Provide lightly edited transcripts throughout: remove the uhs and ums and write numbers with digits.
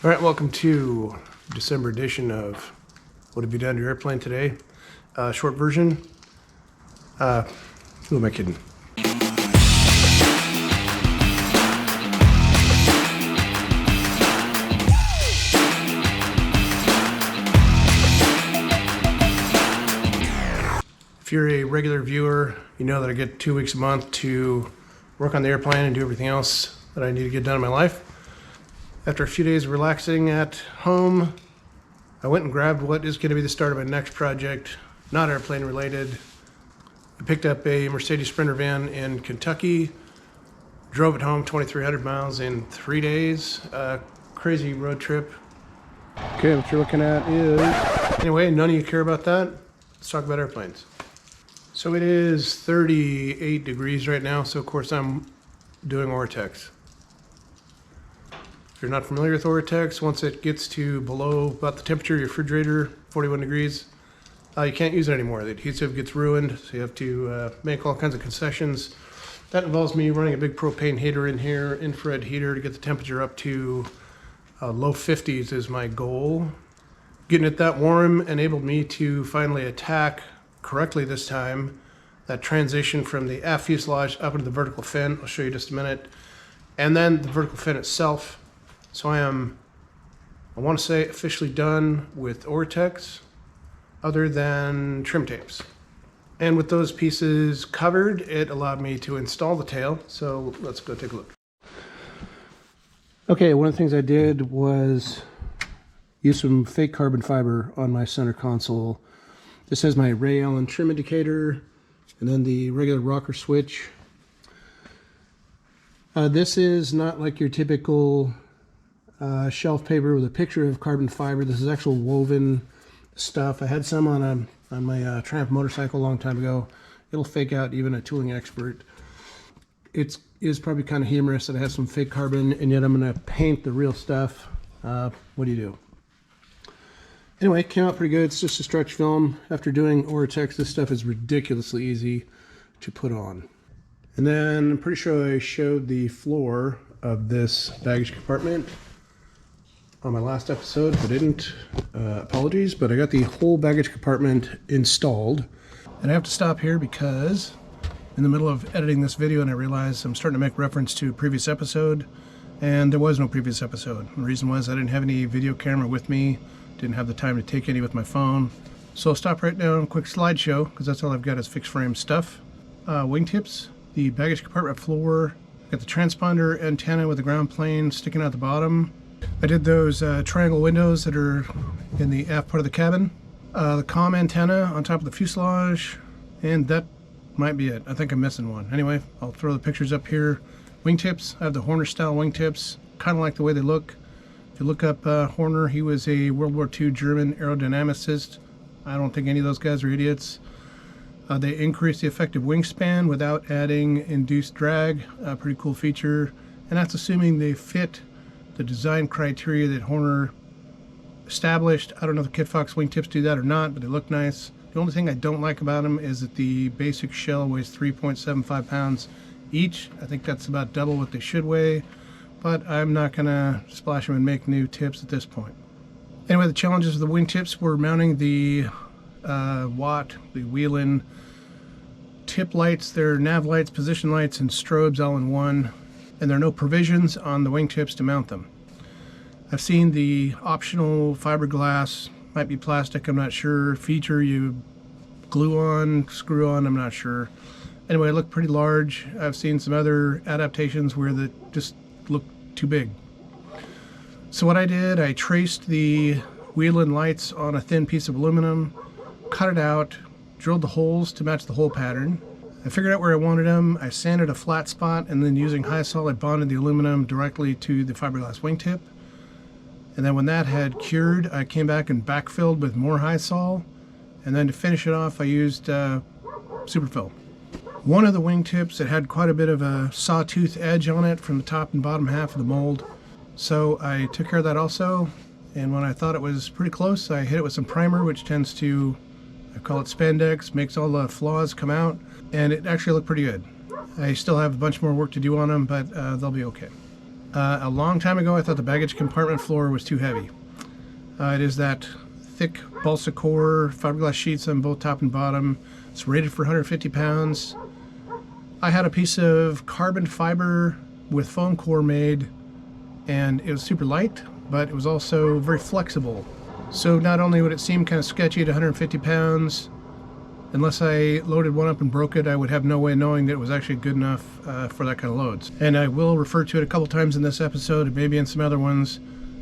All right, welcome to December edition of What Have You Done to Your Airplane Today? Short version. Who am I kidding? If you're a regular viewer, you know that I get 2 weeks a month to work on the airplane and do everything else that I need to get done in my life. After a few days of relaxing at home, I went and grabbed what is going to be the start of my next project, not airplane related. I picked up a Mercedes Sprinter van in Kentucky, drove it home 2,300 miles in 3 days. Crazy road trip. Okay, what you're looking at is... Anyway, none of you care about that. Let's talk about airplanes. So it is 38 degrees right now, so of course I'm doing Vortex. If you're not familiar with Vortex, once it gets to below about the temperature of your refrigerator, 41 degrees, you can't use it anymore. The adhesive gets ruined, so you have to make all kinds of concessions. That involves me running a big propane heater in here, infrared heater, to get the temperature up to low 50s is my goal. Getting it that warm enabled me to finally attack correctly this time that transition from the aft fuselage up into the vertical fin. I'll show you just a minute. And then the vertical fin itself. So I want to say, officially done with Vortex, other than trim tapes. And with those pieces covered, it allowed me to install the tail. So let's go take a look. Okay, one of the things I did was use some fake carbon fiber on my center console. This has my Ray Allen trim indicator, and then the regular rocker switch. This is not like your typical shelf paper with a picture of carbon fiber. This is actual woven stuff. I had some on my Triumph motorcycle a long time ago. It'll fake out even a tooling expert. It is probably kind of humorous that I have some fake carbon, and yet I'm going to paint the real stuff. What do you do? Anyway, it came out pretty good. It's just a stretch film. After doing Vortex, this stuff is ridiculously easy to put on. And then I'm pretty sure I showed the floor of this baggage compartment on my last episode. If I didn't, apologies, but I got the whole baggage compartment installed. And I have to stop here because in the middle of editing this video, and I realized I'm starting to make reference to a previous episode, and there was no previous episode. And the reason was I didn't have any video camera with me, didn't have the time to take any with my phone. So I'll stop right now on a quick slideshow, because that's all I've got is fixed frame stuff. Wingtips, the baggage compartment floor, got the transponder antenna with the ground plane sticking out the bottom. I did those triangle windows that are in the aft part of the cabin. The comm antenna on top of the fuselage, and that might be it. I think I'm missing one. Anyway, I'll throw the pictures up here. Wingtips, I have the Horner style wingtips. Kind of like the way they look. If you look up Horner, he was a World War II German aerodynamicist. I don't think any of those guys are idiots. They increase the effective wingspan without adding induced drag. Pretty cool feature. And that's assuming they fit the design criteria that Horner established. I don't know if the Kitfox wingtips do that or not, but they look nice. The only thing I don't like about them is that the basic shell weighs 3.75 pounds each. I think that's about double what they should weigh, but I'm not gonna splash them and make new tips at this point. Anyway, the challenges of the wingtips were mounting the Watt, the Whelen tip lights. They're nav lights, position lights, and strobes all in one. And there are no provisions on the wingtips to mount them. I've seen the optional fiberglass, might be plastic, I'm not sure, feature you glue on, screw on, I'm not sure. Anyway, it looked pretty large. I've seen some other adaptations where they just look too big. So what I did, I traced the Whelen lights on a thin piece of aluminum, cut it out, drilled the holes to match the hole pattern. I figured out where I wanted them. I sanded a flat spot, and then using high sol, I bonded the aluminum directly to the fiberglass wingtip. And then when that had cured, I came back and backfilled with more high sol. And then to finish it off, I used superfill. One of the wingtips, it had quite a bit of a sawtooth edge on it from the top and bottom half of the mold. So I took care of that also. And when I thought it was pretty close, I hit it with some primer, which tends to, I call it spandex, makes all the flaws come out. And it actually looked pretty good. I still have a bunch more work to do on them, but they'll be okay. A long time ago, I thought the baggage compartment floor was too heavy. It is that thick balsa core, fiberglass sheets on both top and bottom. It's rated for 150 pounds. I had a piece of carbon fiber with foam core made, and it was super light, but it was also very flexible. So not only would it seem kind of sketchy at 150 pounds, unless I loaded one up and broke it, I would have no way of knowing that it was actually good enough for that kind of loads. And I will refer to it a couple times in this episode, and maybe in some other ones.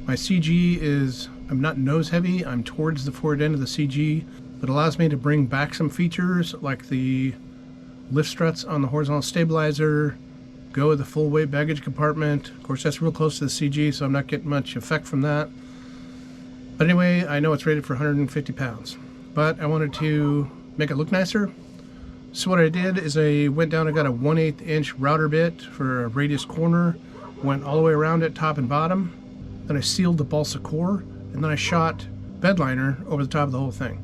My CG is, I'm not nose heavy, I'm towards the forward end of the CG, but allows me to bring back some features like the lift struts on the horizontal stabilizer, go with the full weight baggage compartment. Of course, that's real close to the CG, so I'm not getting much effect from that. But anyway, I know it's rated for 150 pounds, but I wanted to make it look nicer. So what I did is I went down and got a 1/8 inch router bit for a radius corner, went all the way around it, top and bottom. Then I sealed the balsa core, and then I shot bed liner over the top of the whole thing.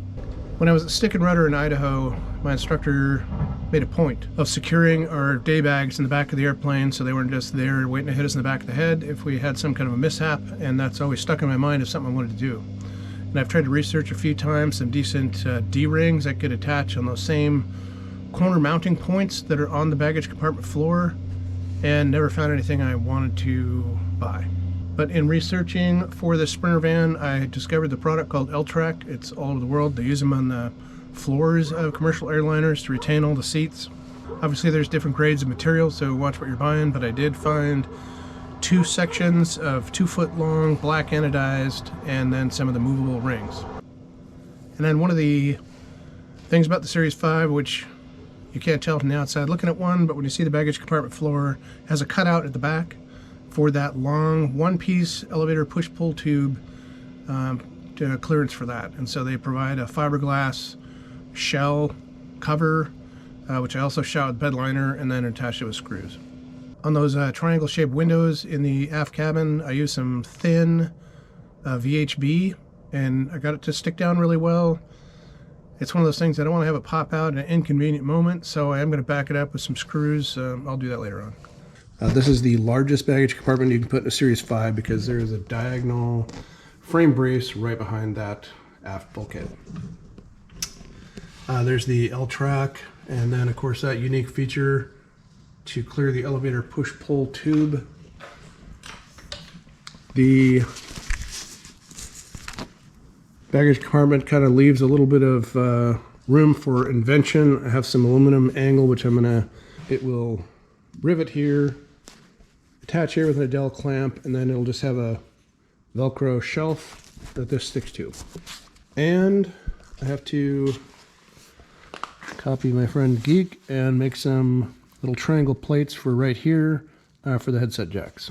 When I was at Stick and Rudder in Idaho, my instructor made a point of securing our day bags in the back of the airplane so they weren't just there waiting to hit us in the back of the head if we had some kind of a mishap, and that's always stuck in my mind as something I wanted to do. And I've tried to research a few times some decent D-rings that could attach on those same corner mounting points that are on the baggage compartment floor, and never found anything I wanted to buy. But in researching for this Sprinter van, I discovered the product called L-Track. It's all over the world. They use them on the floors of commercial airliners to retain all the seats. Obviously there's different grades of material, so watch what you're buying, but I did find 2 sections of 2-foot long black anodized, and then some of the movable rings. And then one of the things about the Series 5, which you can't tell from the outside looking at one, but when you see the baggage compartment floor, it has a cutout at the back for that long one-piece elevator push-pull tube to clearance for that. And so they provide a fiberglass shell cover, which I also shot with bed liner and then attached it with screws. On those triangle-shaped windows in the aft cabin, I used some thin VHB, and I got it to stick down really well. It's one of those things I don't want to have it pop out at an inconvenient moment, so I am going to back it up with some screws. I'll do that later on. This is the largest baggage compartment you can put in a Series 5 because there is a diagonal frame brace right behind that aft bulkhead. There's the L-Track, and then of course that unique feature to clear the elevator push-pull tube. The baggage compartment kind of leaves a little bit of room for invention. I have some aluminum angle, which it will rivet here, attach here with an Adele clamp, and then it'll just have a Velcro shelf that this sticks to. And I have to copy my friend Geek and make some little triangle plates for right here for the headset jacks.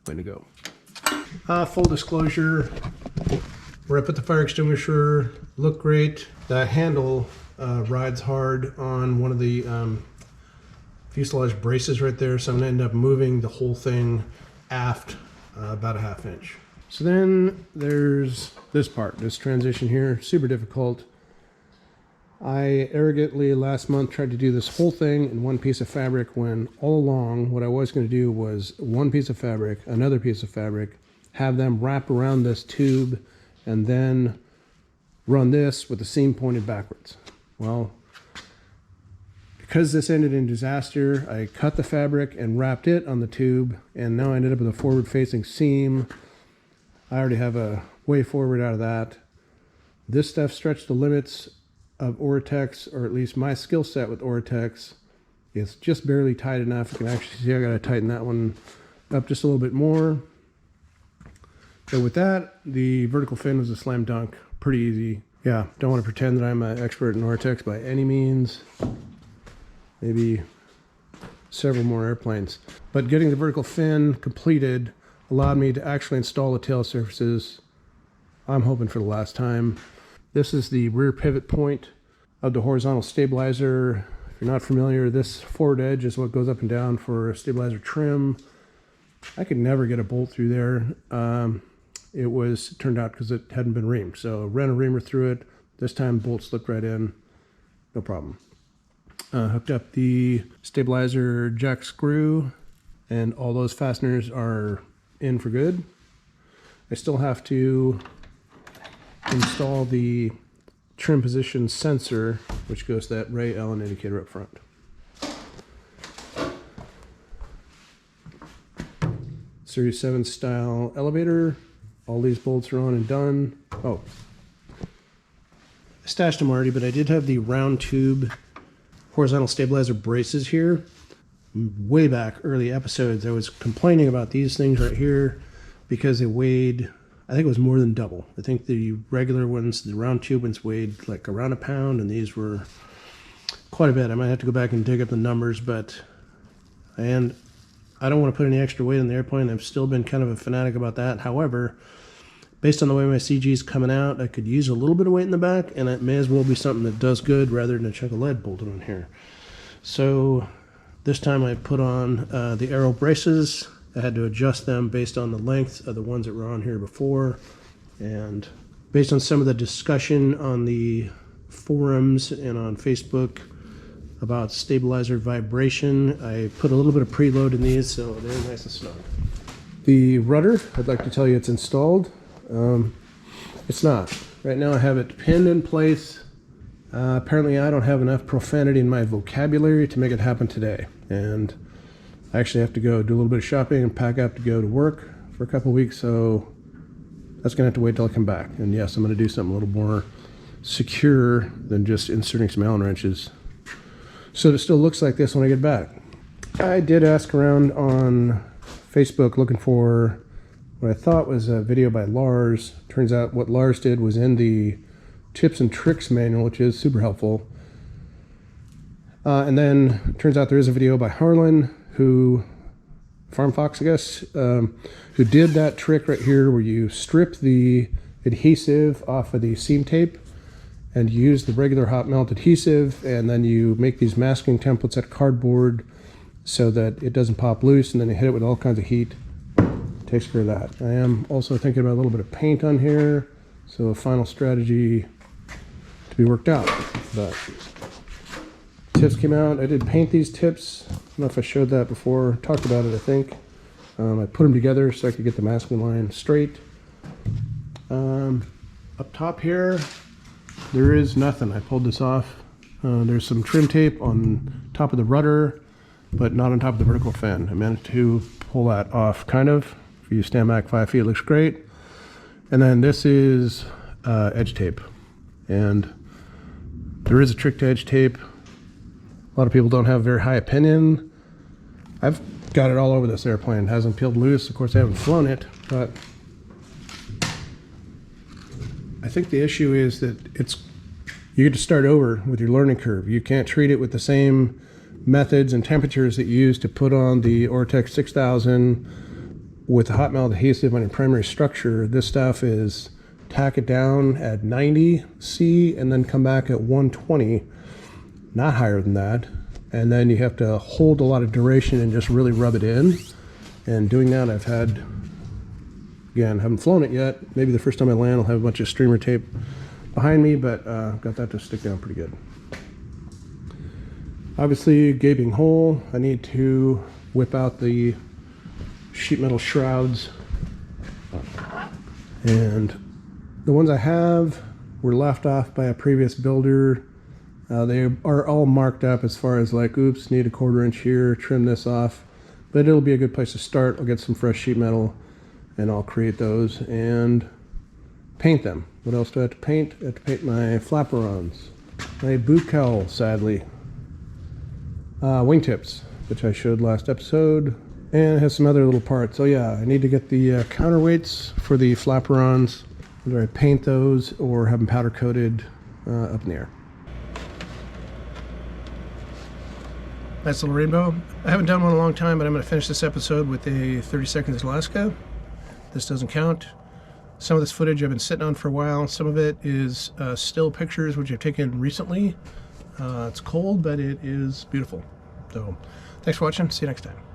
Way to go. Full disclosure, where I put the fire extinguisher, looked great. That handle rides hard on one of the fuselage braces right there, so I'm going to end up moving the whole thing aft about a ½ inch. So then there's this part, this transition here, super difficult. I arrogantly last month tried to do this whole thing in one piece of fabric when all along what I was going to do was one piece of fabric, another piece of fabric, have them wrap around this tube, and then run this with the seam pointed backwards. Well, because this ended in disaster, I cut the fabric and wrapped it on the tube, and now I ended up with a forward-facing seam. I already have a way forward out of that. This stuff stretched the limits of Oratex, or at least my skill set with Oratex. It's just barely tight enough. You can actually see I got to tighten that one up just a little bit more. So with that, the vertical fin was a slam dunk, pretty easy. Yeah, don't want to pretend that I'm an expert in Oratex by any means. Maybe several more airplanes. But getting the vertical fin completed allowed me to actually install the tail surfaces. I'm hoping for the last time. This is the rear pivot point of the horizontal stabilizer. If you're not familiar, this forward edge is what goes up and down for stabilizer trim. I could never get a bolt through there. It turned out because it hadn't been reamed. So ran a reamer through it. This time bolt slipped right in, no problem. Hooked up the stabilizer jack screw, and all those fasteners are in for good. I still have to install the trim position sensor, which goes to that Ray Allen indicator up front. Series 7 style elevator. All these bolts are on and done. Oh, I stashed them already, but I did have the round tube horizontal stabilizer braces here. Way back early episodes, I was complaining about these things right here because they weighed, I think it was more than double. I think the regular ones, the round tube ones, weighed like around a pound, and these were quite a bit. I might have to go back and dig up the numbers, but I don't want to put any extra weight in the airplane. I've still been kind of a fanatic about that. However, based on the way my CG is coming out, I could use a little bit of weight in the back, and it may as well be something that does good rather than a chunk of lead bolted on here. So this time I put on the aero braces. I had to adjust them based on the length of the ones that were on here before, and based on some of the discussion on the forums and on Facebook about stabilizer vibration, I put a little bit of preload in these, so they're nice and snug. The rudder, I'd like to tell you it's installed. It's not. Right now I have it pinned in place. Apparently I don't have enough profanity in my vocabulary to make it happen today. And I actually have to go do a little bit of shopping and pack up to go to work for a couple weeks, so that's going to have to wait till I come back. And yes, I'm going to do something a little more secure than just inserting some Allen wrenches, so it still looks like this when I get back. I did ask around on Facebook looking for what I thought was a video by Lars. Turns out what Lars did was in the tips and tricks manual, which is super helpful. And then turns out there is a video by Harlan, who, Farm Fox I guess, who did that trick right here where you strip the adhesive off of the seam tape and use the regular hot melt adhesive, and then you make these masking templates out of cardboard so that it doesn't pop loose, and then you hit it with all kinds of heat. Takes care of that. I am also thinking about a little bit of paint on here, so a final strategy to be worked out. But tips came out. I did paint these tips. I don't know if I showed that before. Talked about it, I think. I put them together so I could get the masking line straight. Up top here, there is nothing. I pulled this off. There's some trim tape on top of the rudder, but not on top of the vertical fin. I managed to pull that off, kind of. If you stand back 5 feet, it looks great. And then this is edge tape. And there is a trick to edge tape. A lot of people don't have a very high opinion. I've got it all over this airplane. It hasn't peeled loose. Of course, I haven't flown it, but I think the issue is that you get to start over with your learning curve. You can't treat it with the same methods and temperatures that you use to put on the Ortex 6000 with the hot melt adhesive on your primary structure. This stuff is tack it down at 90 C and then come back at 120, not higher than that. And then you have to hold a lot of duration and just really rub it in. And doing that, I've had, again, haven't flown it yet. Maybe the first time I land, I'll have a bunch of streamer tape behind me, but got that to stick down pretty good. Obviously, gaping hole. I need to whip out the sheet metal shrouds. And the ones I have were left off by a previous builder. They are all marked up as far as like, oops, need a 1/4 inch here, trim this off. But it'll be a good place to start. I'll get some fresh sheet metal and I'll create those and paint them. What else do I have to paint? I have to paint my flaperons, my boot cowl, sadly, wingtips, which I showed last episode, and it has some other little parts. So yeah, I need to get the counterweights for the flaperons, whether I paint those or have them powder coated up in the air. Nice little rainbow. I haven't done one in a long time, but I'm going to finish this episode with a 30 seconds Alaska. This doesn't count. Some of this footage I've been sitting on for a while. Some of it is still pictures which I've taken recently. It's cold, but it is beautiful. So thanks for watching. See you next time.